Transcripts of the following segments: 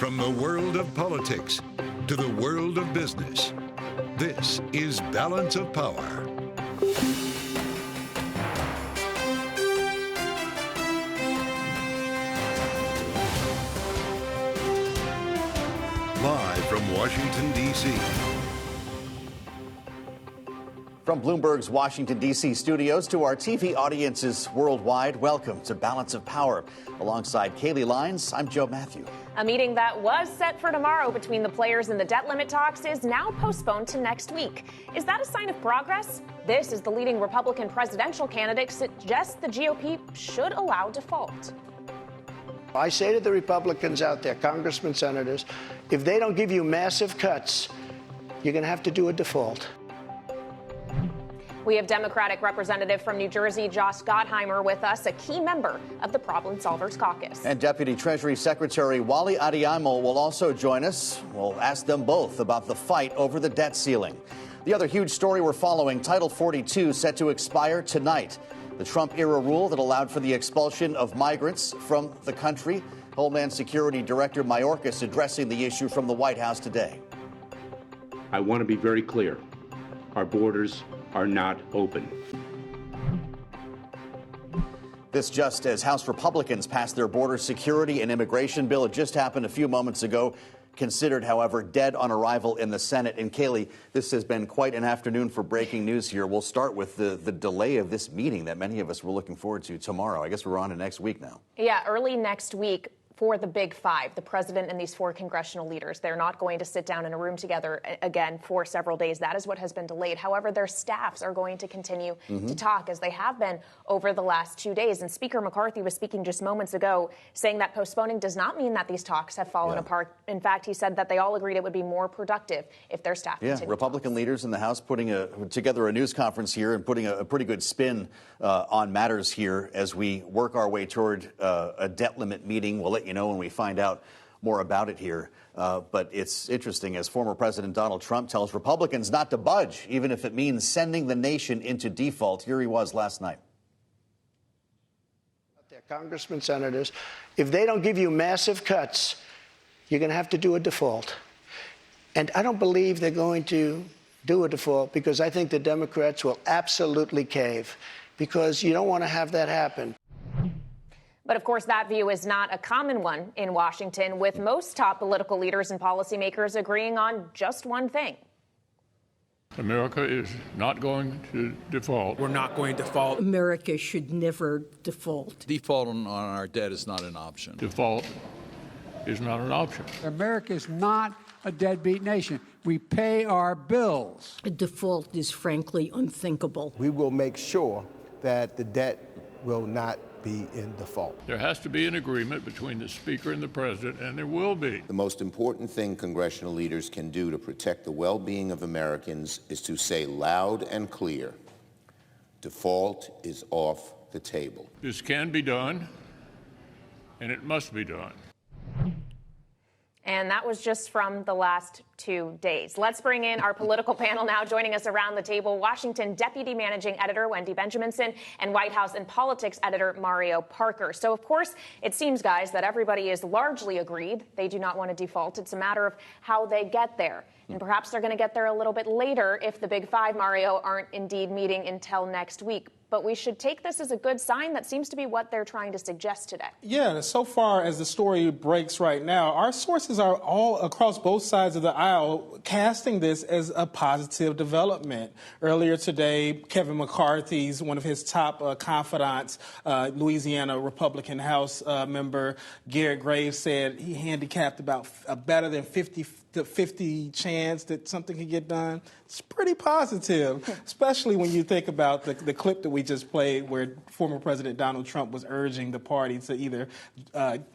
From the world of politics to the world of business, this is Balance of Power. Live from Washington, D.C. From Bloomberg's Washington, D.C. studios to our TV audiences worldwide, welcome to Balance of Power. Alongside Kaylee Lyons, I'm Joe Matthew. A meeting that was set for tomorrow between the players in the debt limit talks is now postponed to next week. Is that a sign of progress? This is the leading Republican presidential candidate suggests the GOP should allow default. I say to the Republicans out there, congressmen, senators, if they don't give you massive cuts, you're going to have to do a default. We have Democratic Representative from New Jersey, Josh Gottheimer, with us, a key member of the Problem Solvers Caucus. And Deputy Treasury Secretary Wally Adeyemo will also join us. We'll ask them both about the fight over the debt ceiling. The other huge story we're following, Title 42 set to expire tonight. The Trump-era rule that allowed for the expulsion of migrants from the country. Homeland Security Director Mayorkas addressing the issue from the White House today. I want to be very clear. Our borders are not open. This just as House Republicans passed their border security and immigration bill. It just happened a few moments ago. Considered, however, dead on arrival in the Senate. And Kaylee, this has been quite an afternoon for breaking news here. We'll start with the delay of this meeting that many of us were looking forward to tomorrow. I guess we're on to next week now. Yeah, early next week. For the Big Five, the president and these four congressional leaders, they're not going to sit down in a room together again for several days. That is what has been delayed. However, their staffs are going to continue to talk as they have been over the last 2 days. And Speaker McCarthy was speaking just moments ago, saying that postponing does not mean that these talks have fallen apart. In fact, he said that they all agreed it would be more productive if their staff continued. Republican leaders in the House putting together a news conference here and putting a pretty good spin on matters here as we work our way toward a debt limit meeting. We'll let you know when we find out more about it here. But it's interesting as former President Donald Trump tells Republicans not to budge, even if it means sending the nation into default. Here he was last night. Congressmen, senators, if they don't give you massive cuts, you're going to have to do a default. And I don't believe they're going to do a default because I think the Democrats will absolutely cave because you don't want to have that happen. But of course, that view is not a common one in Washington, with most top political leaders and policymakers agreeing on just one thing. America is not going to default. We're not going to default. America should never default. Default on our debt is not an option. Default is not an option. America is not a deadbeat nation. We pay our bills. A default is frankly unthinkable. We will make sure that the debt will not be in default. There has to be an agreement between the Speaker and the President, and there will be. The most important thing congressional leaders can do to protect the well-being of Americans is to say loud and clear, default is off the table. This can be done, and it must be done. And that was just from the last 2 days. Let's bring in our political panel now. Joining us around the table, Washington Deputy Managing Editor Wendy Benjaminson and White House and Politics Editor Mario Parker. So, of course, it seems, guys, that everybody is largely agreed. They do not want to default. It's a matter of how they get there. And perhaps they're going to get there a little bit later if the Big Five, Mario, aren't indeed meeting until next week. But we should take this as a good sign. That seems to be what they're trying to suggest today. Yeah, so far as the story breaks right now, our sources are all across both sides of the aisle casting this as a positive development. Earlier today, Kevin McCarthy's, one of his top confidants, Louisiana Republican House member Garrett Graves, said he handicapped about a better than 50 chance that something could get done. It's pretty positive, especially when you think about the clip that we just played where former President Donald Trump was urging the party to either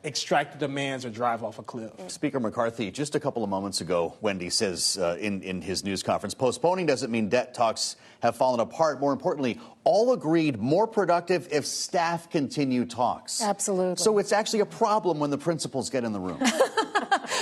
extract the demands or drive off a cliff. Speaker McCarthy, just a couple of moments ago, Wendy says in his news conference, postponing doesn't mean debt talks have fallen apart. More importantly, all agreed more productive if staff continue talks. Absolutely. So it's actually a problem when the principals get in the room.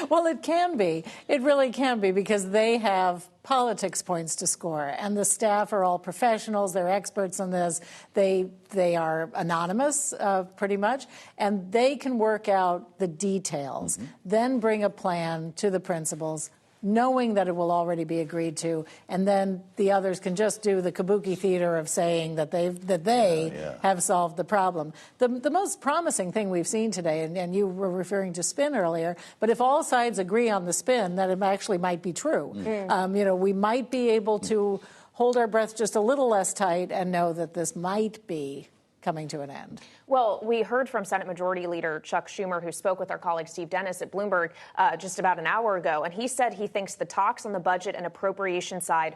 Well, it can be. It really can be, because they have politics points to score, and the staff are all professionals. They're experts on this. They are anonymous, pretty much, and they can work out the details, then bring a plan to the principals, knowing that it will already be agreed to, and then the others can just do the kabuki theater of saying that they have solved the problem. The most promising thing we've seen today, and you were referring to spin earlier, but if all sides agree on the spin, that it actually might be true. We might be able to hold our breath just a little less tight and know that this might be coming to an end. Well, we heard from Senate Majority Leader Chuck Schumer, who spoke with our colleague Steve Dennis at Bloomberg just about an hour ago, and he said he thinks the talks on the budget and appropriation side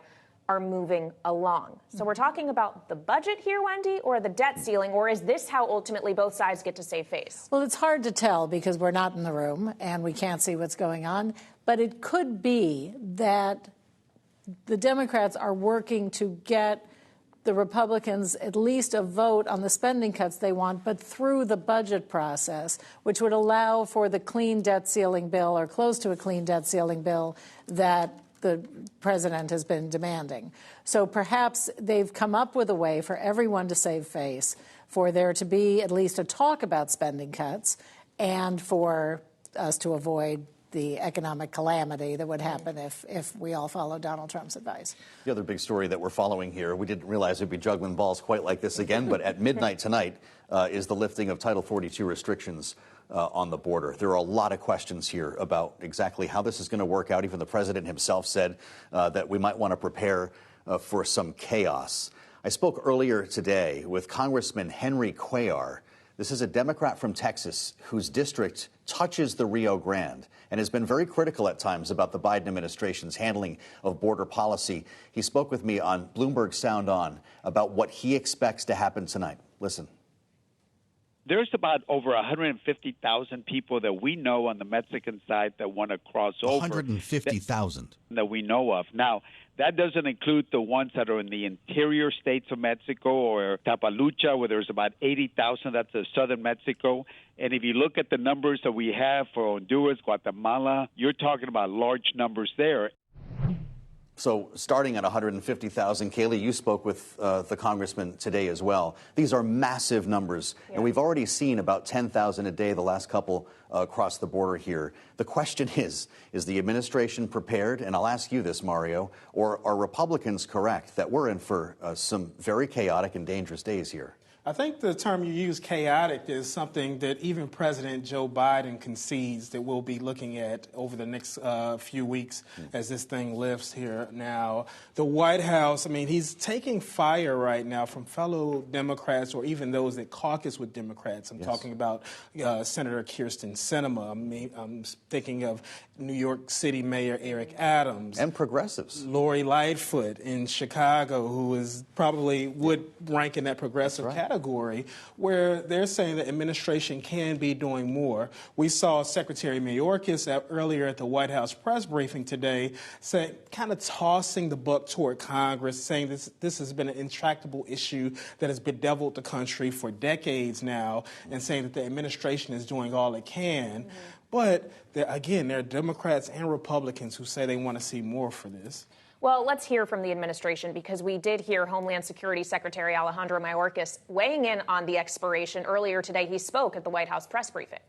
are moving along. So we're talking about the budget here, Wendy, or the debt ceiling, or is this how ultimately both sides get to save face? Well, it's hard to tell because we're not in the room and we can't see what's going on, but it could be that the Democrats are working to get the Republicans at least a vote on the spending cuts they want, but through the budget process, which would allow for the clean debt ceiling bill or close to a clean debt ceiling bill that the president has been demanding. So perhaps they've come up with a way for everyone to save face, for there to be at least a talk about spending cuts, and for us to avoid the economic calamity that would happen if we all follow Donald Trump's advice. The other big story that we're following here, we didn't realize we'd be juggling balls quite like this again, but at midnight tonight is the lifting of Title 42 restrictions on the border. There are a lot of questions here about exactly how this is going to work out. Even the president himself said that we might want to prepare for some chaos. I spoke earlier today with Congressman Henry Cuellar. This is a Democrat from Texas whose district touches the Rio Grande and has been very critical at times about the Biden administration's handling of border policy. He spoke with me on Bloomberg Sound On about what he expects to happen tonight. Listen. There's about over 150,000 people that we know on the Mexican side that want to cross over. 150,000. That we know of. Now, that doesn't include the ones that are in the interior states of Mexico or Tapalucha, where there's about 80,000. That's southern Mexico. And if you look at the numbers that we have for Honduras, Guatemala, you're talking about large numbers there. So starting at 150,000, Kaylee, you spoke with the congressman today as well. These are massive numbers, and we've already seen about 10,000 a day the last couple across the border here. The question is the administration prepared? And I'll ask you this, Mario, or are Republicans correct that we're in for some very chaotic and dangerous days here? I think the term you use, chaotic, is something that even President Joe Biden concedes that we'll be looking at over the next few weeks as this thing lifts here now. The White House, I mean, he's taking fire right now from fellow Democrats or even those that caucus with Democrats. I'm talking about Senator Kyrsten Sinema. I'm thinking of New York City Mayor Eric Adams. And progressives. Lori Lightfoot in Chicago, who is probably would rank in that progressive category, where they're saying the administration can be doing more. We saw Secretary Mayorkas earlier at the White House press briefing today kind of tossing the buck toward Congress, saying this has been an intractable issue that has bedeviled the country for decades now, and saying that the administration is doing all it can. But, again, there are Democrats and Republicans who say they want to see more for this. Well, let's hear from the administration, because we did hear Homeland Security Secretary Alejandro Mayorkas weighing in on the expiration. Earlier today, he spoke at the White House press briefing.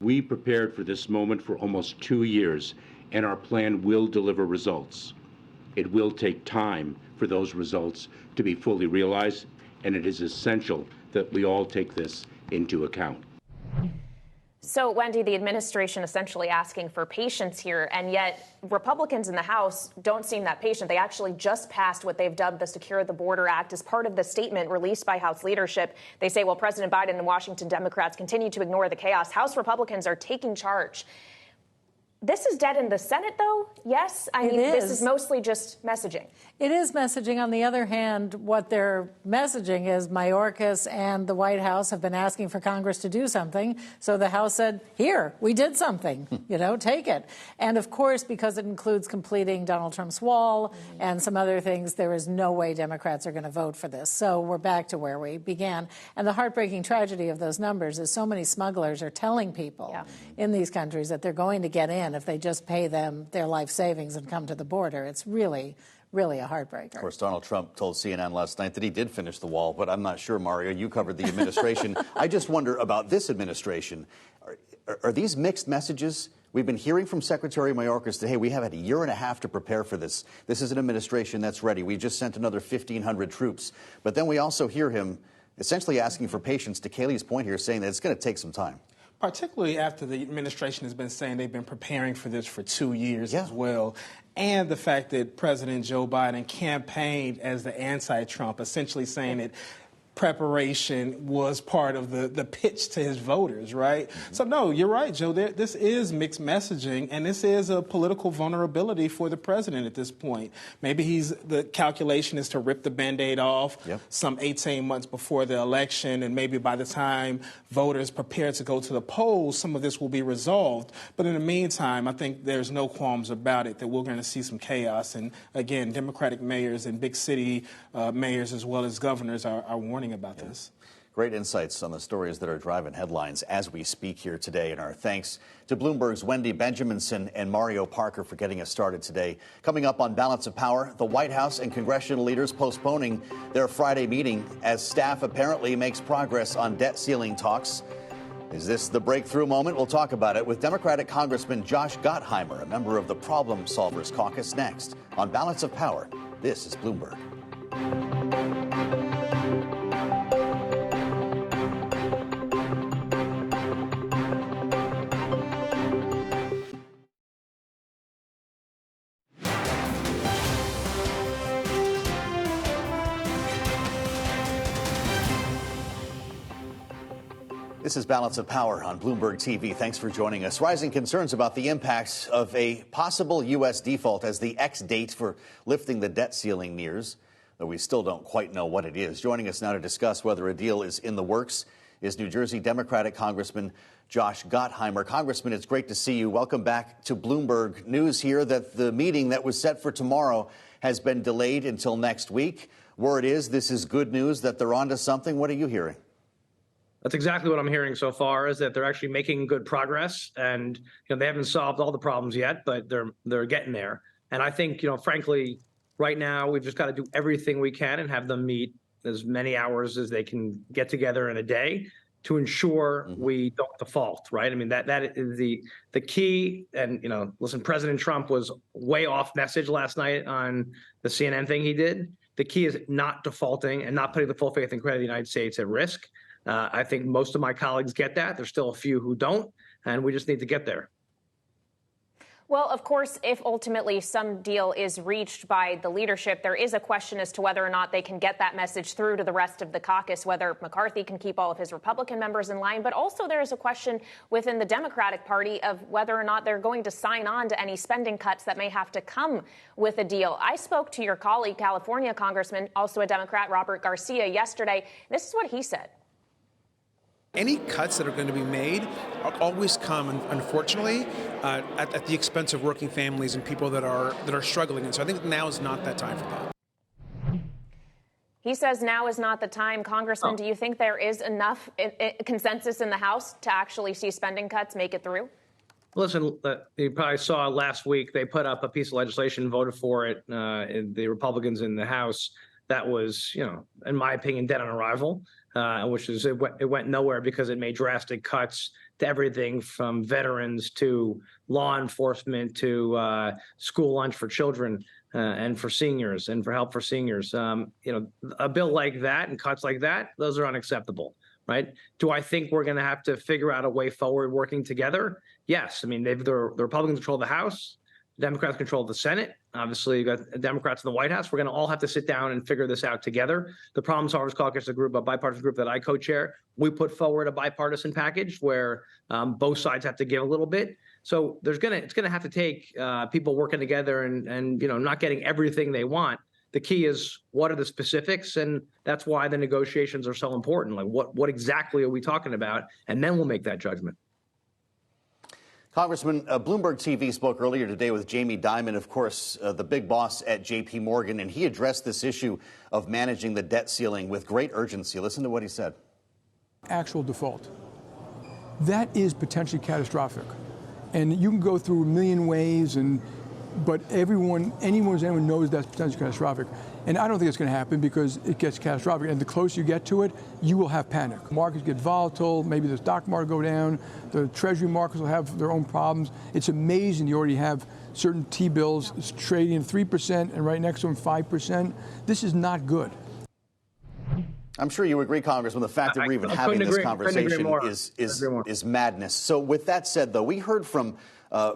We prepared for this moment for almost 2 years, and our plan will deliver results. It will take time for those results to be fully realized, and it is essential that we all take this into account. So, Wendy, the administration essentially asking for patience here, and yet Republicans in the House don't seem that patient. They actually just passed what they've dubbed the Secure the Border Act as part of the statement released by House leadership. They say, while President Biden and Washington Democrats continue to ignore the chaos, House Republicans are taking charge. This is dead in the Senate, though? Yes? I mean, this is mostly just messaging. It is messaging. On the other hand, what they're messaging is Mayorkas and the White House have been asking for Congress to do something. So the House said, here, we did something, take it. And of course, because it includes completing Donald Trump's wall and some other things, there is no way Democrats are going to vote for this. So we're back to where we began. And the heartbreaking tragedy of those numbers is so many smugglers are telling people in these countries that they're going to get in if they just pay them their life savings and come to the border. It's really a heartbreaker. Of course, Donald Trump told CNN last night that he did finish the wall, but I'm not sure, Mario, you covered the administration. I just wonder about this administration. Are these mixed messages? We've been hearing from Secretary Mayorkas that, hey, we have had a year and a half to prepare for this. This is an administration that's ready. We just sent another 1,500 troops. But then we also hear him essentially asking for patience, to Kayleigh's point here, saying that it's going to take some time. Particularly after the administration has been saying they've been preparing for this for 2 years as well. And the fact that President Joe Biden campaigned as the anti-Trump, essentially saying that preparation was part of the pitch to his voters, right? So, no, you're right, Joe. This is mixed messaging, and this is a political vulnerability for the president at this point. Maybe the calculation is to rip the Band-Aid off some 18 months before the election, and maybe by the time voters prepare to go to the polls, some of this will be resolved. But in the meantime, I think there's no qualms about it that we're going to see some chaos. And again, Democratic mayors and big city mayors as well as governors are warning about this. Great insights on the stories that are driving headlines as we speak here today. And our thanks to Bloomberg's Wendy Benjaminson and Mario Parker for getting us started today. Coming up on Balance of Power, the White House and congressional leaders postponing their Friday meeting as staff apparently makes progress on debt ceiling talks. Is this the breakthrough moment? We'll talk about it with Democratic Congressman Josh Gottheimer, a member of the Problem Solvers Caucus, next on Balance of Power. This is Bloomberg. This is Balance of Power on Bloomberg TV. Thanks for joining us. Rising concerns about the impacts of a possible U.S. default as the ex-date for lifting the debt ceiling nears, though we still don't quite know what it is. Joining us now to discuss whether a deal is in the works is New Jersey Democratic Congressman Josh Gottheimer. Congressman, it's great to see you. Welcome back to Bloomberg. News here that the meeting that was set for tomorrow has been delayed until next week. Word is this is good news that they're onto something. What are you hearing? That's exactly what I'm hearing so far, is that they're actually making good progress, and they haven't solved all the problems yet, but they're getting there. And I think, frankly, right now we've just got to do everything we can and have them meet as many hours as they can get together in a day to ensure we don't default, right? I mean, that is the key. And, listen, President Trump was way off message last night on the CNN thing he did. The key is not defaulting and not putting the full faith and credit of the United States at risk. I think most of my colleagues get that. There's still a few who don't, and we just need to get there. Well, of course, if ultimately some deal is reached by the leadership, there is a question as to whether or not they can get that message through to the rest of the caucus, whether McCarthy can keep all of his Republican members in line. But also there is a question within the Democratic Party of whether or not they're going to sign on to any spending cuts that may have to come with a deal. I spoke to your colleague, California Congressman, also a Democrat, Robert Garcia, yesterday. This is what he said. Any cuts that are going to be made always come, unfortunately, at the expense of working families and people that are struggling. And so I think now is not that time for that. He says now is not the time. Congressman, do you think there is enough consensus in the House to actually see spending cuts make it through? Listen, you probably saw last week they put up a piece of legislation, voted for it, the Republicans in the House. That was, in my opinion, dead on arrival. Which is it went nowhere because it made drastic cuts to everything from veterans to law enforcement to school lunch for children and for seniors and for help for seniors. A bill like that and cuts like that, those are unacceptable, right? Do I think we're going to have to figure out a way forward working together? Yes. I mean, the Republicans control the House, the Democrats control the Senate. Obviously, you got Democrats in the White House. We're going to all have to sit down and figure this out together. The Problem Solvers Caucus, a bipartisan group that I co-chair, we put forward a bipartisan package where both sides have to give a little bit. So it's going to have to take people working together and not getting everything they want. The key is, what are the specifics? And that's why the negotiations are so important. Like, what exactly are we talking about? And then we'll make that judgment. Congressman, Bloomberg TV spoke earlier today with Jamie Dimon, of course, the big boss at J.P. Morgan, and he addressed this issue of managing the debt ceiling with great urgency. Listen to what he said. Actual default. That is potentially catastrophic. And you can go through a million ways, but anyone knows that's potentially catastrophic. And I don't think it's going to happen because it gets catastrophic. And the closer you get to it, you will have panic. Markets get volatile. Maybe the stock market go down. The Treasury markets will have their own problems. It's amazing you already have certain T-bills trading at 3% and right next to them 5%. This is not good. I'm sure you agree, Congressman, the fact that we're even having this conversation is madness. So with that said, though, we heard from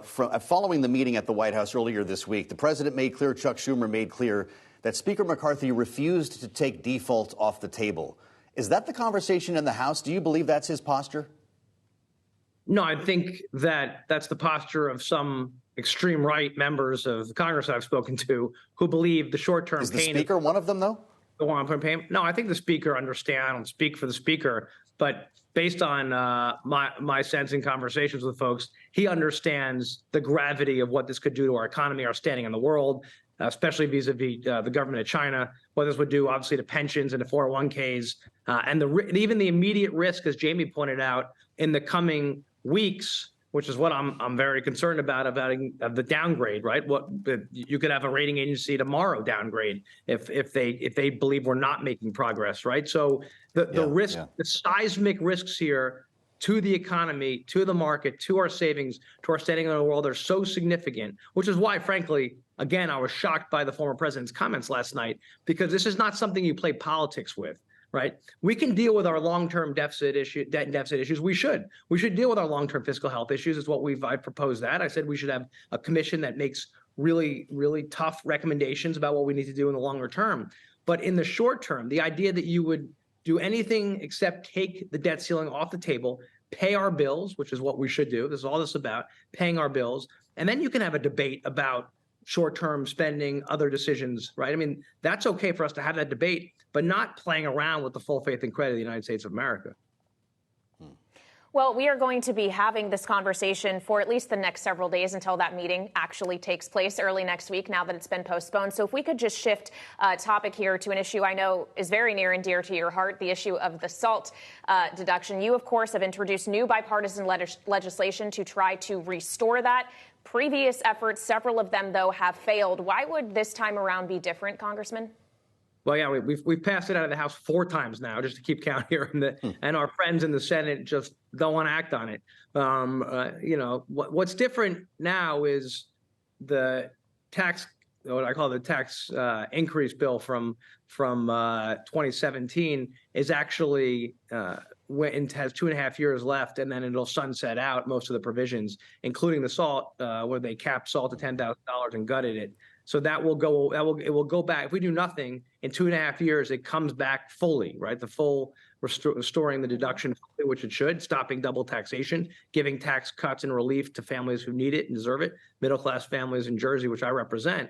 following the meeting at the White House earlier this week, the president made clear, Chuck Schumer made clear, that Speaker McCarthy refused to take default off the table. Is that the conversation in the House? Do you believe that's his posture? No, I think that's the posture of some extreme right members of the Congress I've spoken to who believe the short-term pain. Is the Speaker one of them, though? The long-term pain? No, I think the Speaker understands. I don't speak for the Speaker, but based on my sense in conversations with folks, he understands the gravity of what this could do to our economy, our standing in the world, especially vis-a-vis the government of China, what this would do, obviously, to pensions and to 401ks, and even the immediate risk, as Jamie pointed out, in the coming weeks, which is what I'm very concerned about the downgrade, right? You could have a rating agency tomorrow downgrade if they believe we're not making progress, right? So the risk, the seismic risks here to the economy, to the market, to our savings, to our standing in the world are so significant, which is why, frankly, again, I was shocked by the former president's comments last night, because this is not something you play politics with, right? We can deal with our long-term debt and deficit issues. We should deal with our long-term fiscal health issues. Is what I proposed that. I said we should have a commission that makes really, really tough recommendations about what we need to do in the longer term. But in the short term, the idea that you would do anything except take the debt ceiling off the table, pay our bills, which is what we should do. This is all this about, paying our bills. And then you can have a debate about short-term spending, other decisions, right? I mean, that's okay for us to have that debate, but not playing around with the full faith and credit of the United States of America. Well, we are going to be having this conversation for at least the next several days until that meeting actually takes place early next week, now that it's been postponed. So if we could just shift topic here to an issue I know is very near and dear to your heart, the issue of the SALT deduction. You, of course, have introduced new bipartisan legislation to try to restore that. Previous efforts, several of them, though, have failed. Why would this time around be different, Congressman? Well, yeah, we've passed it out of the House 4 times now, just to keep count here, and our friends in the Senate just don't want to act on it. What's different now is the tax, what I call the tax increase bill from 2017 is actually has 2.5 years left, and then it'll sunset out most of the provisions, including the SALT, where they capped SALT to $10,000 and gutted it. So it will go back. If we do nothing in 2.5 years, it comes back fully, right? The full restoring the deduction, which it should, stopping double taxation, giving tax cuts and relief to families who need it and deserve it, middle-class families in Jersey, which I represent.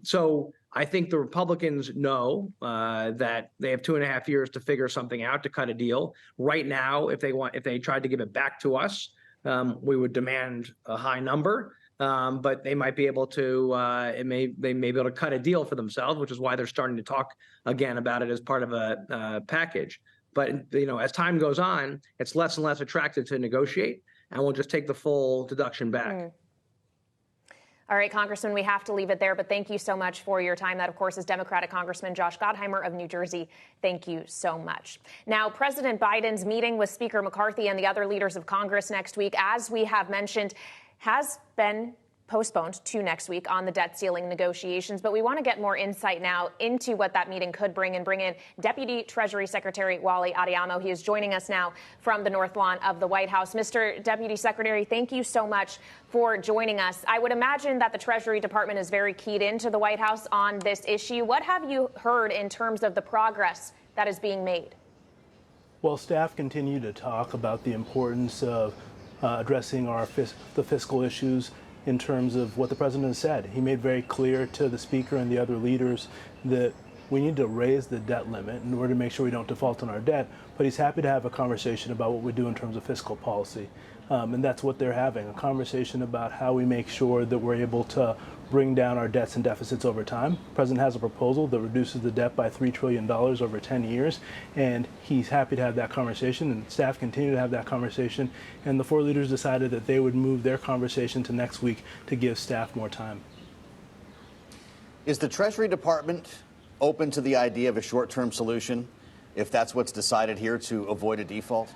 So I think the Republicans know that they have 2.5 years to figure something out, to cut a deal. Right now, if they tried to give it back to us, we would demand a high number. But they might be able to, they may be able to cut a deal for themselves, which is why they're starting to talk again about it as part of a package. But as time goes on, it's less and less attractive to negotiate, and we'll just take the full deduction back. All right, Congressman, we have to leave it there, but thank you so much for your time. That, of course, is Democratic Congressman Josh Gottheimer of New Jersey. Thank you so much. Now, President Biden's meeting with Speaker McCarthy and the other leaders of Congress next week, as we have mentioned, has been postponed to next week on the debt ceiling negotiations. But we want to get more insight now into what that meeting could bring and bring in Deputy Treasury Secretary Wally Adeyemo. He is joining us now from the North Lawn of the White House. Mr. Deputy Secretary, thank you so much for joining us. I would imagine that the Treasury Department is very keyed into the White House on this issue. What have you heard in terms of the progress that is being made? Well, staff continue to talk about the importance of addressing the fiscal issues in terms of what the president has said. He made very clear to the speaker and the other leaders that we need to raise the debt limit in order to make sure we don't default on our debt, but he's happy to have a conversation about what we do in terms of fiscal policy. And that's what they're having, a conversation about how we make sure that we're able to bring down our debts and deficits over time. The president has a proposal that reduces the debt by $3 trillion over 10 years, and he's happy to have that conversation, and staff continue to have that conversation. And the four leaders decided that they would move their conversation to next week to give staff more time. Is the Treasury Department open to the idea of a short-term solution if that's what's decided here to avoid a default?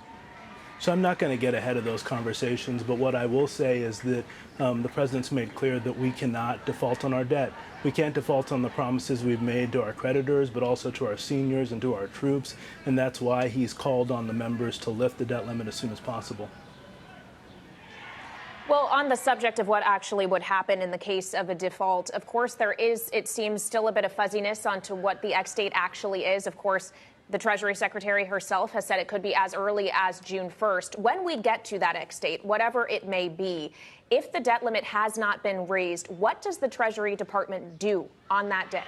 So I'm not going to get ahead of those conversations, but what I will say is that the president's made clear that we cannot default on our debt. We can't default on the promises we've made to our creditors, but also to our seniors and to our troops, and that's why he's called on the members to lift the debt limit as soon as possible. Well, on the subject of what actually would happen in the case of a default, of course, there is, it seems, still a bit of fuzziness onto what the X date actually is. Of course, the Treasury Secretary herself has said it could be as early as June 1st. When we get to that X date, whatever it may be, if the debt limit has not been raised, what does the Treasury Department do on that day?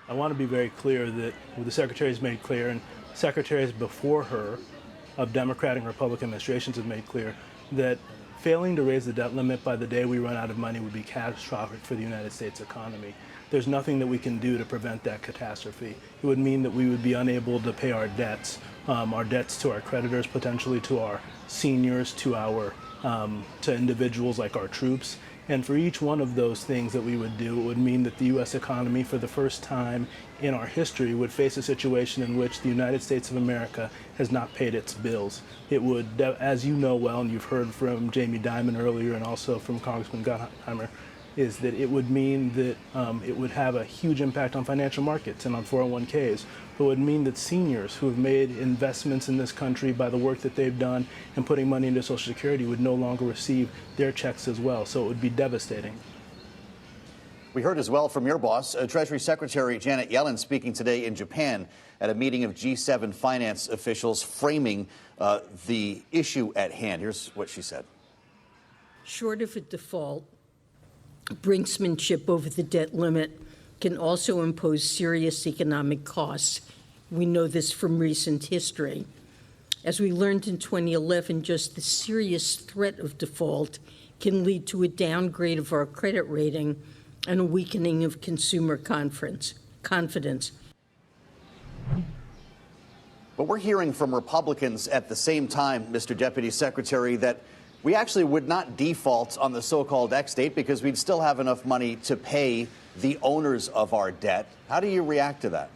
I want to be very clear that the Secretary has made clear, and secretaries before her of Democratic and Republican administrations have made clear that failing to raise the debt limit by the day we run out of money would be catastrophic for the United States economy. There's nothing that we can do to prevent that catastrophe. It would mean that we would be unable to pay our debts to our creditors, potentially to our seniors, to individuals like our troops. And for each one of those things that we would do, it would mean that the U.S. economy, for the first time in our history, would face a situation in which the United States of America has not paid its bills. It would, as you know well, and you've heard from Jamie Dimon earlier and also from Congressman Gottheimer, is that it would mean that it would have a huge impact on financial markets and on 401ks. It would mean that seniors who have made investments in this country by the work that they've done and putting money into Social Security would no longer receive their checks as well. So it would be devastating. We heard as well from your boss, Treasury Secretary Janet Yellen, speaking today in Japan at a meeting of G7 finance officials framing the issue at hand. Here's what she said. Short of a default, brinksmanship over the debt limit can also impose serious economic costs. We know this from recent history. As we learned in 2011, just the serious threat of default can lead to a downgrade of our credit rating and a weakening of consumer confidence. But we're hearing from Republicans at the same time, Mr. Deputy Secretary, that we actually would not default on the so-called X date because we'd still have enough money to pay the owners of our debt. How do you react to that?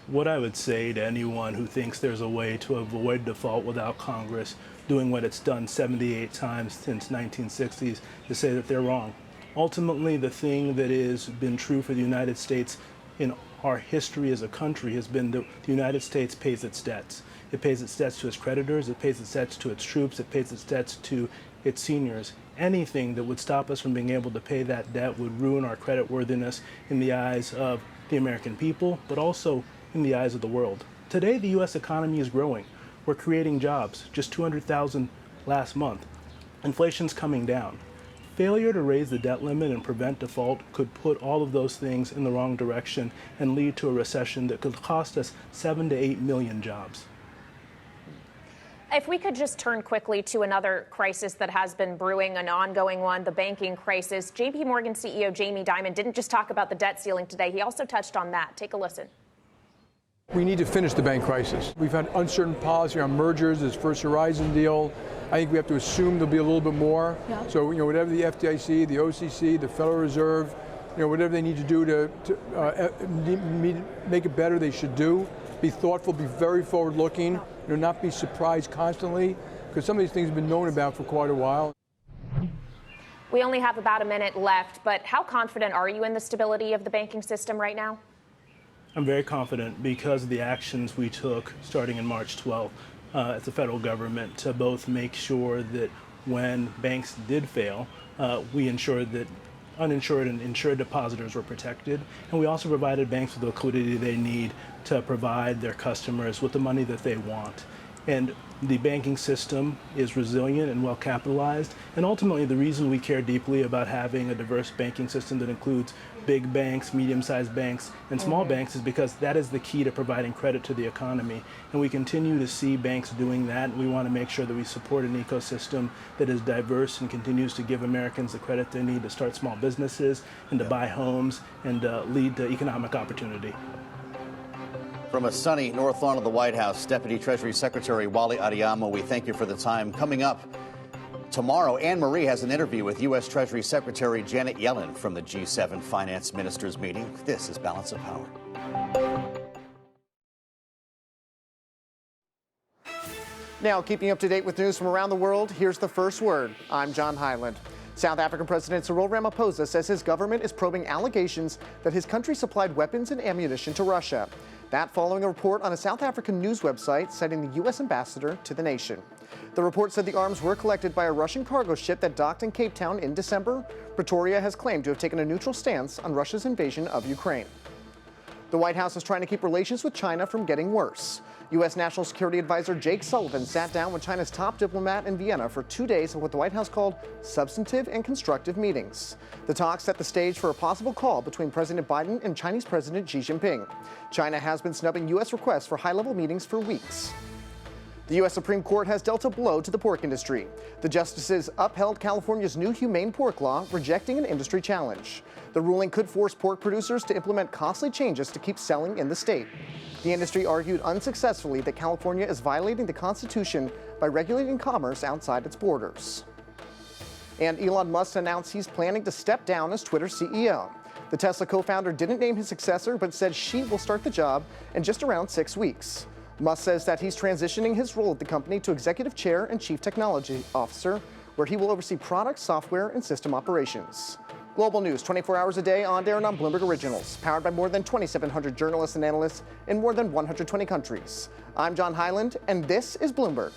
What I would say to anyone who thinks there's a way to avoid default without Congress doing what it's done 78 times since 1960s is say that they're wrong. Ultimately, the thing that has been true for the United States in our history as a country has been that the United States pays its debts. It pays its debts to its creditors, it pays its debts to its troops, it pays its debts to its seniors. Anything that would stop us from being able to pay that debt would ruin our creditworthiness in the eyes of the American people, but also in the eyes of the world. Today, the U.S. economy is growing. We're creating jobs, just 200,000 last month. Inflation's coming down. Failure to raise the debt limit and prevent default could put all of those things in the wrong direction and lead to a recession that could cost us 7 to 8 million jobs. If we could just turn quickly to another crisis that has been brewing, an ongoing one, the banking crisis. JP Morgan CEO Jamie Dimon didn't just talk about the debt ceiling today. He also touched on that. Take a listen. We need to finish the bank crisis. We've had uncertain policy on mergers, this First Horizon deal. I think we have to assume there'll be a little bit more. Yeah. So, whatever the FDIC, the OCC, the Federal Reserve, whatever they need to do to make it better, they should do. Be thoughtful, be very forward-looking, not be surprised constantly, because some of these things have been known about for quite a while. We only have about a minute left, but how confident are you in the stability of the banking system right now? I'm very confident because of the actions we took starting in March 12th as the federal government to both make sure that when banks did fail, we ensured that uninsured and insured depositors were protected. And we also provided banks with the liquidity they need to provide their customers with the money that they want. And the banking system is resilient and well capitalized. And ultimately, the reason we care deeply about having a diverse banking system that includes big banks, medium-sized banks, and small banks is because that is the key to providing credit to the economy. And we continue to see banks doing that. We want to make sure that we support an ecosystem that is diverse and continues to give Americans the credit they need to start small businesses and to buy homes and lead to economic opportunity. From a sunny north lawn of the White House, Deputy Treasury Secretary Wally Adeyemo, we thank you for the time. Coming up tomorrow, Anne Marie has an interview with U.S. Treasury Secretary Janet Yellen from the G7 Finance Ministers meeting. This is Balance of Power. Now, keeping up to date with news from around the world, here's the first word. I'm John Hyland. South African President Cyril Ramaphosa says his government is probing allegations that his country supplied weapons and ammunition to Russia. That following a report on a South African news website citing the U.S. ambassador to the nation. The report said the arms were collected by a Russian cargo ship that docked in Cape Town in December. Pretoria has claimed to have taken a neutral stance on Russia's invasion of Ukraine. The White House is trying to keep relations with China from getting worse. U.S. National Security Advisor Jake Sullivan sat down with China's top diplomat in Vienna for 2 days of what the White House called substantive and constructive meetings. The talks set the stage for a possible call between President Biden and Chinese President Xi Jinping. China has been snubbing U.S. requests for high-level meetings for weeks. The U.S. Supreme Court has dealt a blow to the pork industry. The justices upheld California's new humane pork law, rejecting an industry challenge. The ruling could force pork producers to implement costly changes to keep selling in the state. The industry argued unsuccessfully that California is violating the Constitution by regulating commerce outside its borders. And Elon Musk announced he's planning to step down as Twitter CEO. The Tesla co-founder didn't name his successor, but said she will start the job in just around 6 weeks. Musk says that he's transitioning his role at the company to executive chair and chief technology officer, where he will oversee product, software, and system operations. Global news 24 hours a day on air and on Bloomberg Originals, powered by more than 2,700 journalists and analysts in more than 120 countries. I'm John Hyland, and this is Bloomberg.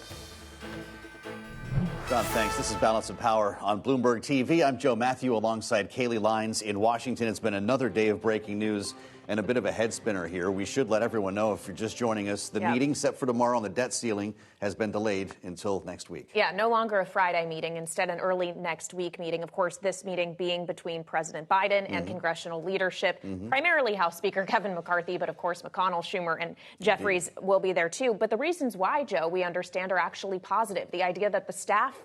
John, thanks. This is Balance of Power on Bloomberg TV. I'm Joe Matthew alongside Kaylee Lines in Washington. It's been another day of breaking news and a bit of a head spinner here. We should let everyone know, if you're just joining us, the meeting set for tomorrow on the debt ceiling has been delayed until next week. Yeah, no longer a Friday meeting, instead an early next week meeting. Of course, this meeting being between President Biden and congressional leadership, primarily House Speaker Kevin McCarthy, but of course McConnell, Schumer, and Jeffries will be there too. But the reasons why, Joe, we understand are actually positive. The idea that the staff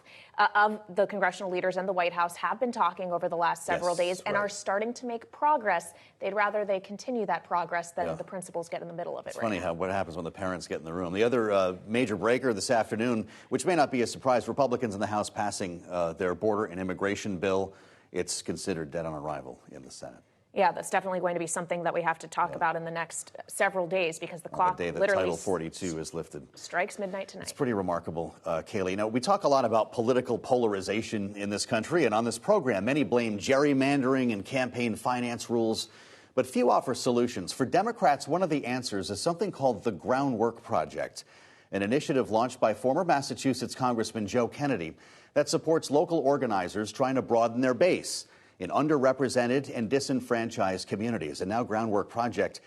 of the congressional leaders and the White House have been talking over the last several days and are starting to make progress. They'd rather they continue that progress than the principals get in the middle of it. It's funny what happens when the parents get in the room. The other major breaker this afternoon, which may not be a surprise, Republicans in the House passing their border and immigration bill. It's considered dead on arrival in the Senate. Yeah, that's definitely going to be something that we have to talk about in the next several days, because the clock the day that literally Title 42 is lifted. Strikes midnight tonight. It's pretty remarkable, Kaylee. Now, we talk a lot about political polarization in this country, and on this program, many blame gerrymandering and campaign finance rules, but few offer solutions. For Democrats, one of the answers is something called the Groundwork Project, an initiative launched by former Massachusetts Congressman Joe Kennedy that supports local organizers trying to broaden their base in underrepresented and disenfranchised communities. And now Groundwork Project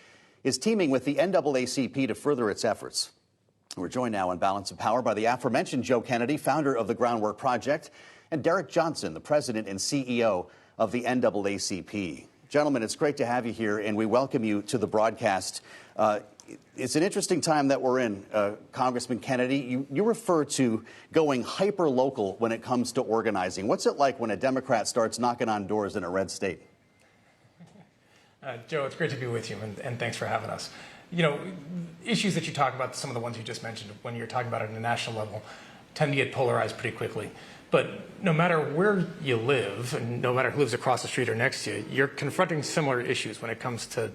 is teaming with the NAACP to further its efforts. We're joined now on Balance of Power by the aforementioned Joe Kennedy, founder of the Groundwork Project, and Derek Johnson, the president and CEO of the NAACP. Gentlemen, it's great to have you here, and we welcome you to the broadcast. It's an interesting time that we're in, Congressman Kennedy. You refer to going hyper-local when it comes to organizing. What's it like when a Democrat starts knocking on doors in a red state? Joe, it's great to be with you, and thanks for having us. You know, issues that you talk about, some of the ones you just mentioned, when you're talking about it at a national level, tend to get polarized pretty quickly. But no matter where you live, and no matter who lives across the street or next to you, you're confronting similar issues when it comes to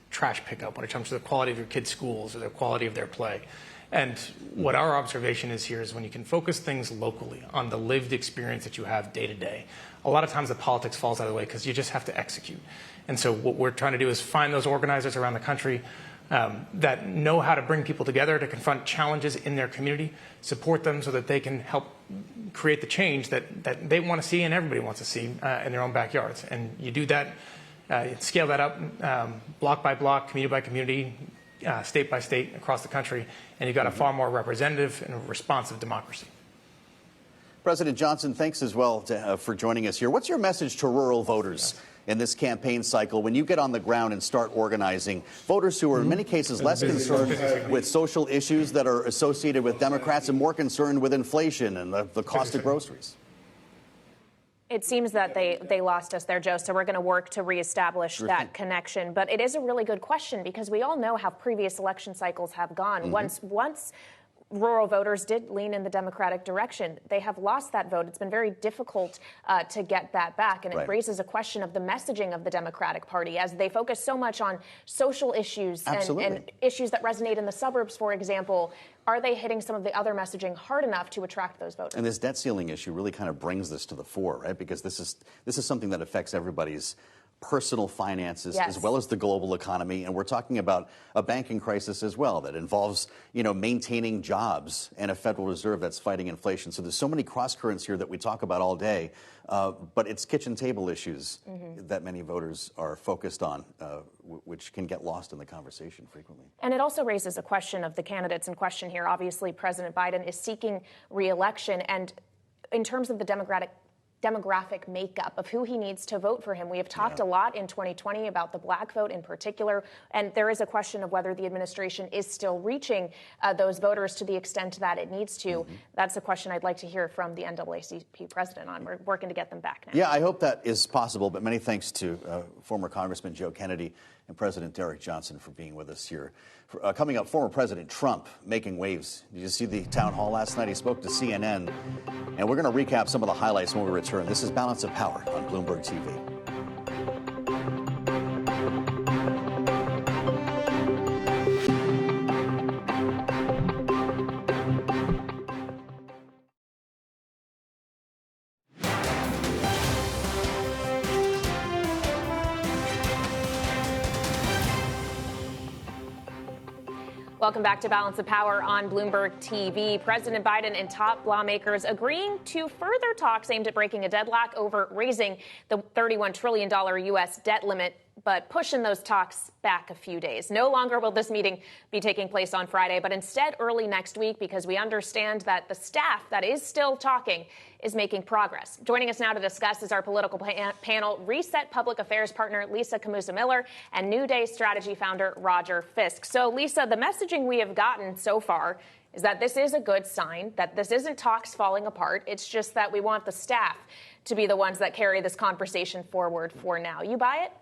trash pickup, when it comes to the quality of your kids' schools or the quality of their play. And what our observation is here is when you can focus things locally on the lived experience that you have day to day, a lot of times the politics falls out of the way because you just have to execute. And so what we're trying to do is find those organizers around the country that know how to bring people together to confront challenges in their community, support them so that they can help create the change that they want to see and everybody wants to see in their own backyards. And you do that, scale that up block by block, community by community, state by state across the country, and you've got a far more representative and responsive democracy. President Johnson, thanks as well for joining us here. What's your message to rural voters in this campaign cycle when you get on the ground and start organizing voters who are in many cases less concerned with social issues that are associated with Democrats and more concerned with inflation and the cost of groceries? It seems that they lost us there, Joe, so we're going to work to reestablish that connection. But it is a really good question because we all know how previous election cycles have gone. Once rural voters did lean in the Democratic direction, they have lost that vote. It's been very difficult to get that back. And it raises a question of the messaging of the Democratic Party as they focus so much on social issues and issues that resonate in the suburbs, for example. Are they hitting some of the other messaging hard enough to attract those voters? And this debt ceiling issue really kind of brings this to the fore, right? Because this is something that affects everybody's personal finances as well as the global economy. And we're talking about a banking crisis as well that involves, maintaining jobs and a Federal Reserve that's fighting inflation. So there's so many cross currents here that we talk about all day, but it's kitchen table issues that many voters are focused on, which can get lost in the conversation frequently. And it also raises a question of the candidates in question here. Obviously, President Biden is seeking re-election. And in terms of the demographic makeup of who he needs to vote for him. We have talked a lot in 2020 about the black vote in particular, and there is a question of whether the administration is still reaching those voters to the extent that it needs to. That's a question I'd like to hear from the NAACP president on. We're working to get them back now. Yeah, I hope that is possible, but many thanks to former Congressman Joe Kennedy and President Derek Johnson for being with us here. Coming up, former President Trump making waves. Did you see the town hall last night? He spoke to CNN, and we're going to recap some of the highlights when we return. This is Balance of Power on Bloomberg TV. Welcome back to Balance of Power on Bloomberg TV. President Biden and top lawmakers agreeing to further talks aimed at breaking a deadlock over raising the $31 trillion U.S. debt limit, but pushing those talks back a few days. No longer will this meeting be taking place on Friday, but instead early next week, because we understand that the staff that is still talking is making progress. Joining us now to discuss is our political panel, Reset Public Affairs partner Lisa Camusa-Miller and New Day strategy founder Roger Fisk. So, Lisa, the messaging we have gotten so far is that this is a good sign, that this isn't talks falling apart. It's just that we want the staff to be the ones that carry this conversation forward for now. You buy it?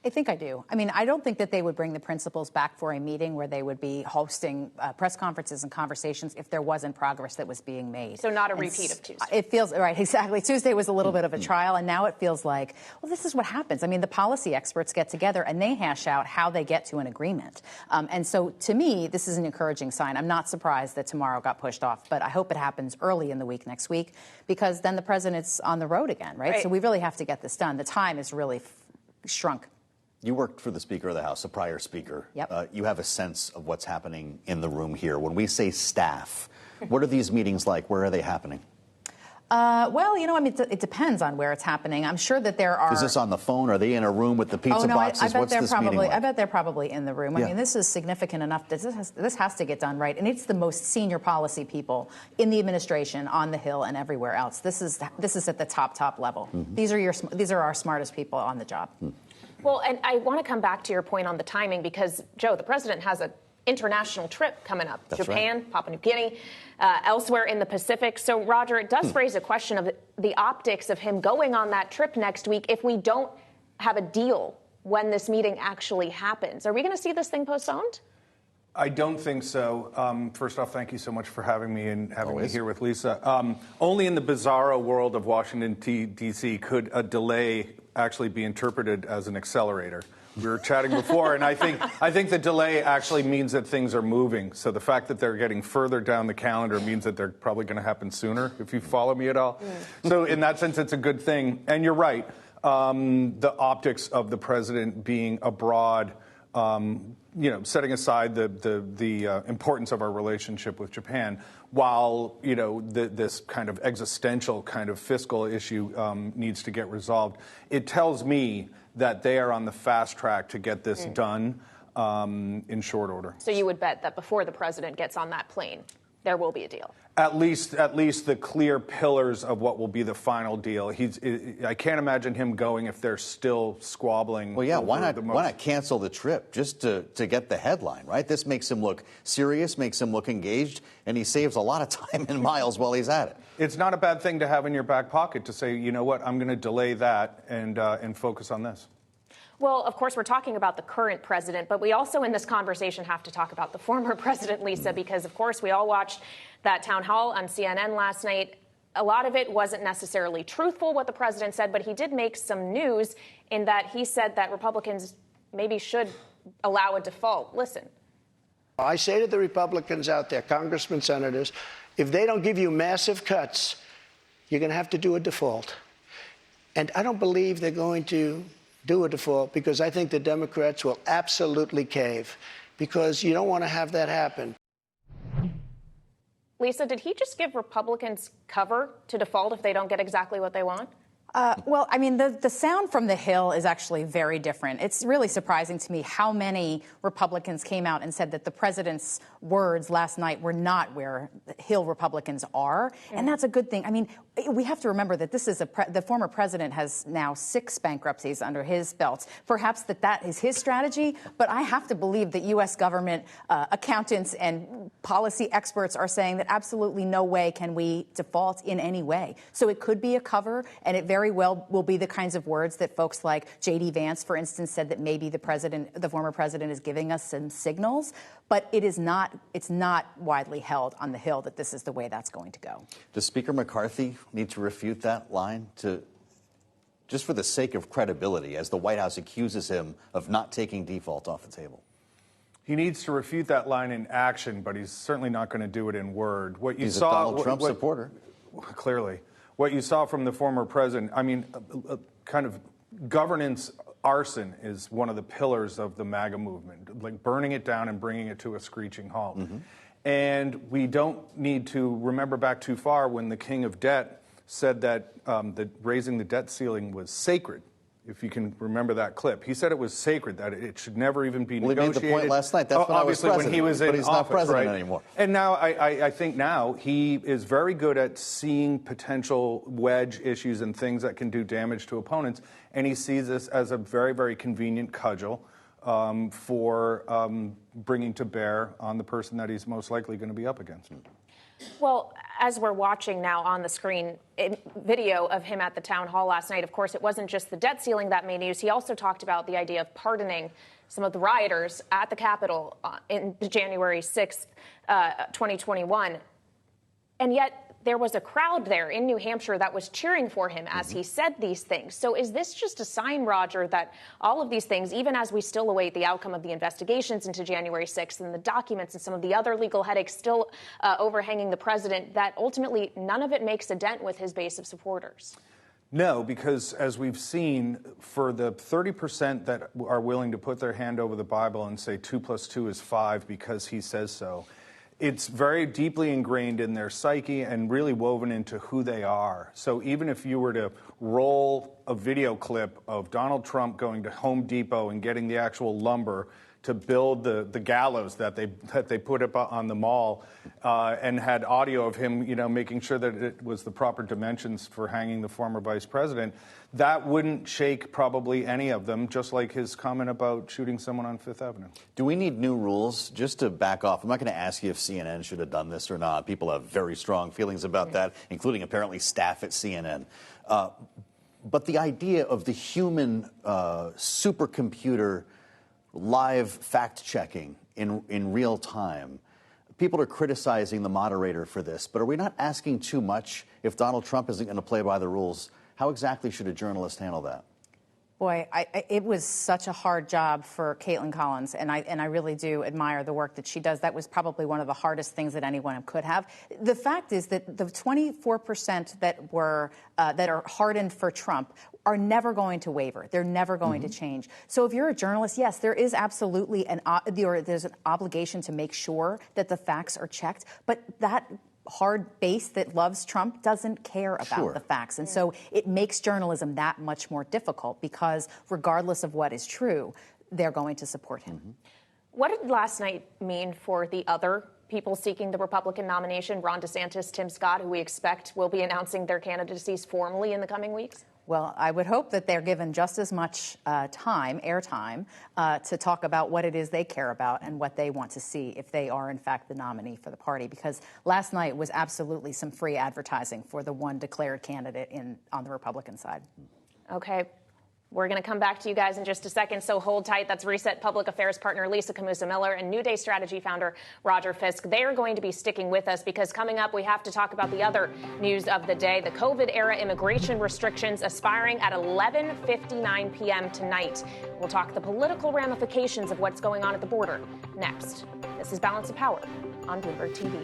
I think I do. I mean, I don't think that they would bring the principals back for a meeting where they would be hosting press conferences and conversations if there wasn't progress that was being made. So not a repeat of Tuesday. It feels, right, exactly. Tuesday was a little bit of a trial, and now it feels like, well, this is what happens. I mean, the policy experts get together and they hash out how they get to an agreement. And so to me, this is an encouraging sign. I'm not surprised that tomorrow got pushed off, but I hope it happens early in the week next week, because then the president's on the road again, right? So we really have to get this done. The time is really shrunk. You worked for the Speaker of the House, a prior Speaker. Yep. You have a sense of what's happening in the room here. When we say staff, what are these meetings like? Where are they happening? Well, I mean, it depends on where it's happening. I'm sure that there are. Is this on the phone? Are they in a room with the pizza boxes? I bet What's they're this probably. meeting like? I bet they're probably in the room. I mean, this is significant enough that this has to get done right, and it's the most senior policy people in the administration, on the Hill, and everywhere else. This is at the top level. These are our smartest people on the job. Well, and I want to come back to your point on the timing because, Joe, the president has an international trip coming up. That's Japan, right. Papua New Guinea, elsewhere in the Pacific. So, Roger, it does raise a question of the optics of him going on that trip next week if we don't have a deal when this meeting actually happens. Are we going to see this thing postponed? I don't think so. First off, thank you so much for having me and having me here with Lisa. Only in the bizarro world of Washington, D.C. could a delay actually be interpreted as an accelerator. We were chatting before, and I think the delay actually means that things are moving. So the fact that they're getting further down the calendar means that they're probably going to happen sooner, if you follow me at all. So in that sense, it's a good thing. And you're right. The optics of the president being abroad, setting aside the importance of our relationship with Japan, while this kind of existential kind of fiscal issue needs to get resolved, it tells me that they are on the fast track to get this done in short order. So you would bet that before the president gets on that plane, there will be a deal. At least the clear pillars of what will be the final deal. I can't imagine him going if they're still squabbling. Well, yeah, why not cancel the trip just to get the headline, right? This makes him look serious, makes him look engaged, and he saves a lot of time and miles while he's at it. It's not a bad thing to have in your back pocket to say, you know what, I'm going to delay that and focus on this. Well, of course, we're talking about the current president, but we also in this conversation have to talk about the former president, Lisa, because, of course, we all watched that town hall on CNN last night. A lot of it wasn't necessarily truthful, what the president said, but he did make some news in that he said that Republicans maybe should allow a default. Listen. I say to the Republicans out there, congressmen, senators, if they don't give you massive cuts, you're going to have to do a default. And I don't believe they're going to do a default, because I think the Democrats will absolutely cave, because you don't want to have that happen. Lisa, did he just give Republicans cover to default if they don't get exactly what they want? Well, I mean, the sound from the Hill is actually very different. It's really surprising to me how many Republicans came out and said that the president's words last night were not where Hill Republicans are. And that's a good thing. I mean, we have to remember that this is the former president has now 6 bankruptcies under his belt. Perhaps that is his strategy, but I have to believe that U.S. government accountants and policy experts are saying that absolutely no way can we default in any way. So it could be a cover, and it very well will be the kinds of words that folks like J.D. Vance, for instance, said that maybe the former president is giving us some signals. But it's not widely held on the Hill that this is the way that's going to go. Does Speaker McCarthy need to refute that line just for the sake of credibility, as the White House accuses him of not taking default off the table? He needs to refute that line in action, but he's certainly not going to do it in word. He's a Donald Trump supporter. Clearly. What you saw from the former president, I mean, kind of governance arson is one of the pillars of the MAGA movement, like burning it down and bringing it to a screeching halt. And we don't need to remember back too far when the king of debt said that raising the debt ceiling was sacred. If you can remember that clip, he said it was sacred, that it should never even be negotiated. He made the point last night. That's when obviously I was president, when he was but in he's office, not president right? anymore. And now I think now he is very good at seeing potential wedge issues and things that can do damage to opponents, and he sees this as a very, very convenient cudgel for bringing to bear on the person that he's most likely going to be up against. Well, as we're watching now on the screen, video of him at the town hall last night, of course, it wasn't just the debt ceiling that made news. He also talked about the idea of pardoning some of the rioters at the Capitol in January 6th, 2021. And yet there was a crowd there in New Hampshire that was cheering for him as he said these things. So is this just a sign, Roger, that all of these things, even as we still await the outcome of the investigations into January 6th and the documents and some of the other legal headaches still overhanging the president, that ultimately none of it makes a dent with his base of supporters? No, because as we've seen, for the 30% that are willing to put their hand over the Bible and say 2 + 2 is 5 because he says so, it's very deeply ingrained in their psyche and really woven into who they are. So even if you were to roll a video clip of Donald Trump going to Home Depot and getting the actual lumber to build the gallows that they put up on the mall, and had audio of him, making sure that it was the proper dimensions for hanging the former vice president, that wouldn't shake probably any of them, just like his comment about shooting someone on Fifth Avenue. Do we need new rules? Just to back off, I'm not going to ask you if CNN should have done this or not. People have very strong feelings about that, including apparently staff at CNN. But the idea of the human supercomputer live fact-checking in real time, people are criticizing the moderator for this, but are we not asking too much if Donald Trump isn't going to play by the rules? How exactly should a journalist handle that? Boy, it was such a hard job for Caitlin Collins, and I really do admire the work that she does. That was probably one of the hardest things that anyone could have. The fact is that the 24% that are hardened for Trump are never going to waver. They're never going to change. So if you're a journalist, yes, there is absolutely there's an obligation to make sure that the facts are checked, but that hard base that loves Trump doesn't care about the facts. And so it makes journalism that much more difficult because regardless of what is true, they're going to support him. What did last night mean for the other people seeking the Republican nomination, Ron DeSantis, Tim Scott, who we expect will be announcing their candidacies formally in the coming weeks? Well, I would hope that they're given just as much airtime, to talk about what it is they care about and what they want to see if they are, in fact, the nominee for the party. Because last night was absolutely some free advertising for the one declared candidate on the Republican side. Okay. We're going to come back to you guys in just a second, so hold tight. That's Reset Public Affairs partner Lisa Camusa-Miller and New Day Strategy founder Roger Fisk. They are going to be sticking with us because coming up, we have to talk about the other news of the day, the COVID-era immigration restrictions expiring at 11:59 p.m. tonight. We'll talk the political ramifications of what's going on at the border next. This is Balance of Power on Bloomberg TV.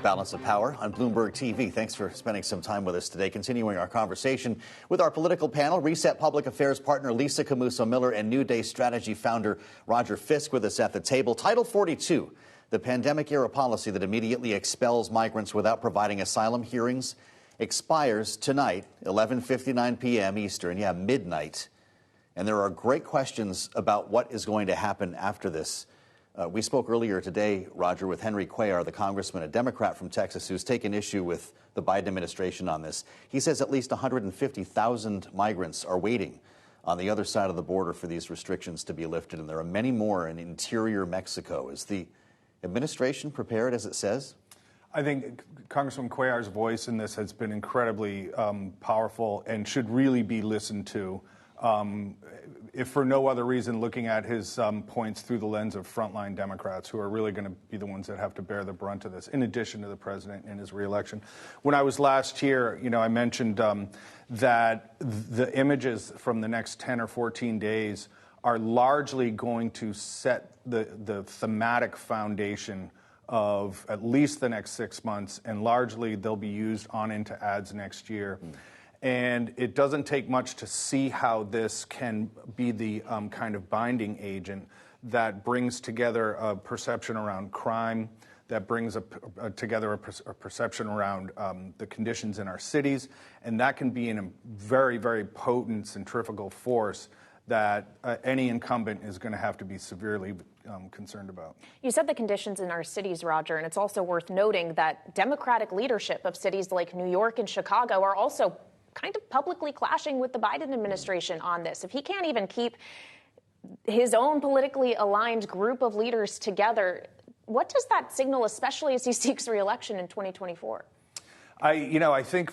Balance of Power on Bloomberg TV. Thanks for spending some time with us today. Continuing our conversation with our political panel, Reset Public Affairs partner Lisa Camusa-Miller and New Day Strategy founder Roger Fisk with us at the table. Title 42, the pandemic-era policy that immediately expels migrants without providing asylum hearings, expires tonight, 11:59 p.m. Eastern, midnight. And there are great questions about what is going to happen after this. We spoke earlier today, Roger, with Henry Cuellar, the congressman, a Democrat from Texas, who's taken issue with the Biden administration on this. He says at least 150,000 migrants are waiting on the other side of the border for these restrictions to be lifted, and there are many more in interior Mexico. Is the administration prepared, as it says? I think Congressman Cuellar's voice in this has been incredibly powerful and should really be listened to. If for no other reason, looking at his points through the lens of frontline Democrats who are really going to be the ones that have to bear the brunt of this, in addition to the president and his reelection. When I was last here, I mentioned that the images from the next 10 or 14 days are largely going to set the thematic foundation of at least the next 6 months, and largely they'll be used on into ads next year. And it doesn't take much to see how this can be the kind of binding agent that brings together a perception around crime, that brings together a perception around the conditions in our cities, and that can be a very, very potent centrifugal force that any incumbent is going to have to be severely concerned about. You said the conditions in our cities, Roger, and it's also worth noting that Democratic leadership of cities like New York and Chicago are also kind of publicly clashing with the Biden administration on this. If he can't even keep his own politically aligned group of leaders together, what does that signal, especially as he seeks re-election in 2024? I think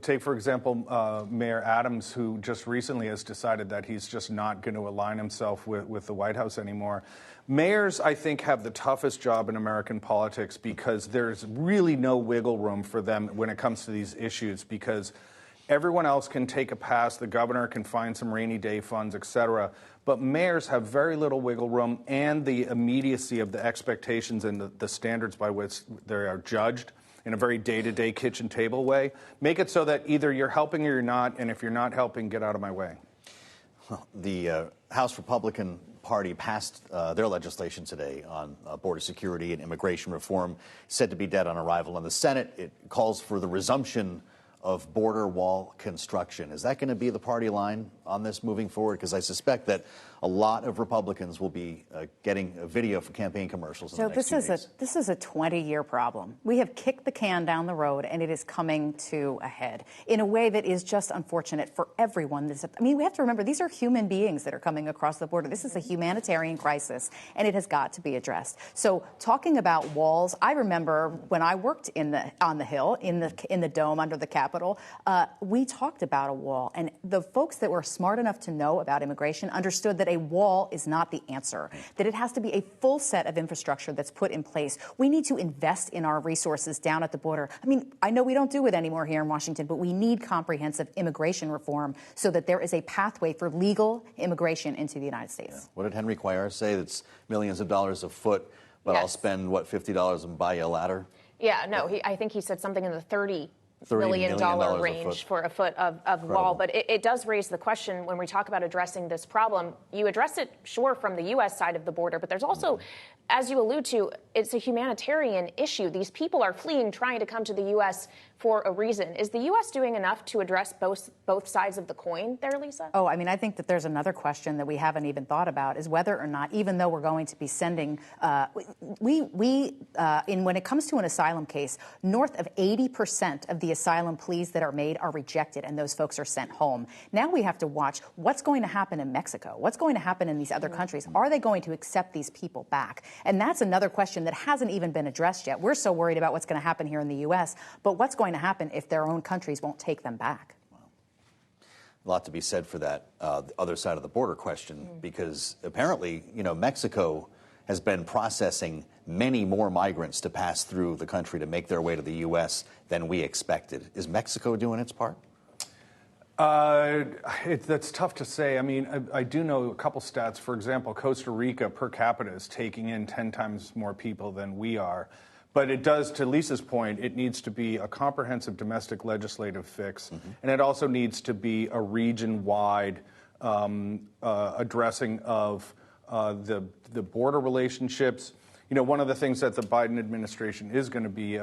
take for example, Mayor Adams, who just recently has decided that he's just not going to align himself with the White House anymore. Mayors, I think, have the toughest job in American politics because there's really no wiggle room for them when it comes to these issues, because everyone else can take a pass. The governor can find some rainy day funds, et cetera. But mayors have very little wiggle room, and the immediacy of the expectations and the standards by which they are judged in a very day-to-day kitchen table way make it so that either you're helping or you're not, and if you're not helping, get out of my way. Well, the House Republican Party passed their legislation today on border security and immigration reform, said to be dead on arrival. In the Senate, it calls for the resumption of border wall construction. Is that going to be the party line on this moving forward? Because I suspect that a lot of Republicans will be getting a video for campaign commercials in the next few days. This is a 20-year problem. We have kicked the can down the road, and it is coming to a head in a way that is just unfortunate for everyone. I mean, we have to remember, these are human beings that are coming across the border. This is a humanitarian crisis, and it has got to be addressed. So talking about walls, I remember when I worked on the Hill, in the dome under the Capitol, we talked about a wall, and the folks that were smart enough to know about immigration understood that a wall is not the answer, that it has to be a full set of infrastructure that's put in place. We need to invest in our resources down at the border. I mean, I know we don't do it anymore here in Washington, but we need comprehensive immigration reform so that there is a pathway for legal immigration into the United States. Yeah. What did Henry Cuellar say? That's millions of dollars a foot, but I'll spend, what, $50 and buy you a ladder? Yeah, no, I think he said something in the $30 million range for a foot of wall. But it does raise the question when we talk about addressing this problem. You address it, sure, from the U.S. side of the border, but there's also, as you allude to, it's a humanitarian issue. These people are fleeing, trying to come to the U.S. for a reason. Is the U.S. doing enough to address both sides of the coin there, Lisa? Oh, I mean, I think that there's another question that we haven't even thought about is whether or not, even though we're going to be sending, when it comes to an asylum case, north of 80% of the asylum pleas that are made are rejected, and those folks are sent home. Now we have to watch what's going to happen in Mexico, what's going to happen in these other countries. Are they going to accept these people back? And that's another question that hasn't even been addressed yet. We're so worried about what's going to happen here in the U.S., but what's going to happen if their own countries won't take them back? A lot to be said for that other side of the border question, because apparently, Mexico has been processing many more migrants to pass through the country to make their way to the U.S. than we expected. Is Mexico doing its part? That's tough to say. I mean, I do know a couple stats. For example, Costa Rica per capita is taking in 10 times more people than we are. But it does, to Lisa's point, it needs to be a comprehensive domestic legislative fix, and it also needs to be a region-wide addressing of the border relationships. One of the things that the Biden administration is going to be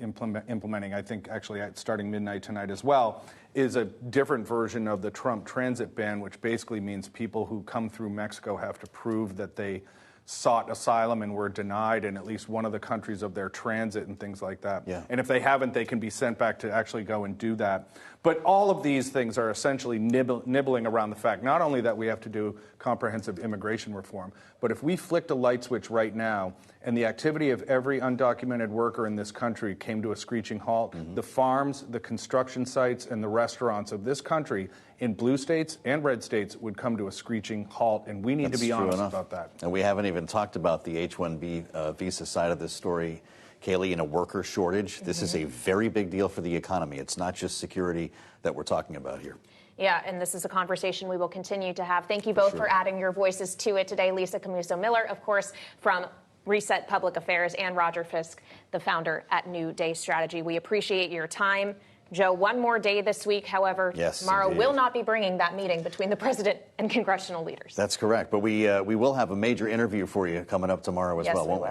implementing, I think actually starting midnight tonight as well, is a different version of the Trump transit ban, which basically means people who come through Mexico have to prove that they sought asylum and were denied in at least one of the countries of their transit and things like that. Yeah. And if they haven't, they can be sent back to actually go and do that. But all of these things are essentially nibbling around the fact not only that we have to do comprehensive immigration reform, but if we flicked a light switch right now and the activity of every undocumented worker in this country came to a screeching halt, the farms, the construction sites, and the restaurants of this country in blue states and red states would come to a screeching halt, and we need to be honest about that. And we haven't even talked about the H-1B visa side of this story. Kaylee, in a worker shortage, this is a very big deal for the economy. It's not just security that we're talking about here. Yeah, and this is a conversation we will continue to have. Thank you both for adding your voices to it today. Lisa Camuso-Miller, of course, from Reset Public Affairs, and Roger Fisk, the founder at New Day Strategy. We appreciate your time. Joe, one more day this week, however, tomorrow will not be bringing that meeting between the president and congressional leaders. That's correct. But we will have a major interview for you coming up tomorrow as well, won't we?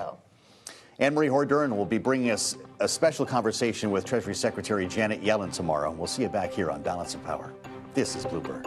Anne-Marie Horduran will be bringing us a special conversation with Treasury Secretary Janet Yellen tomorrow. We'll see you back here on Balance of Power. This is Bloomberg.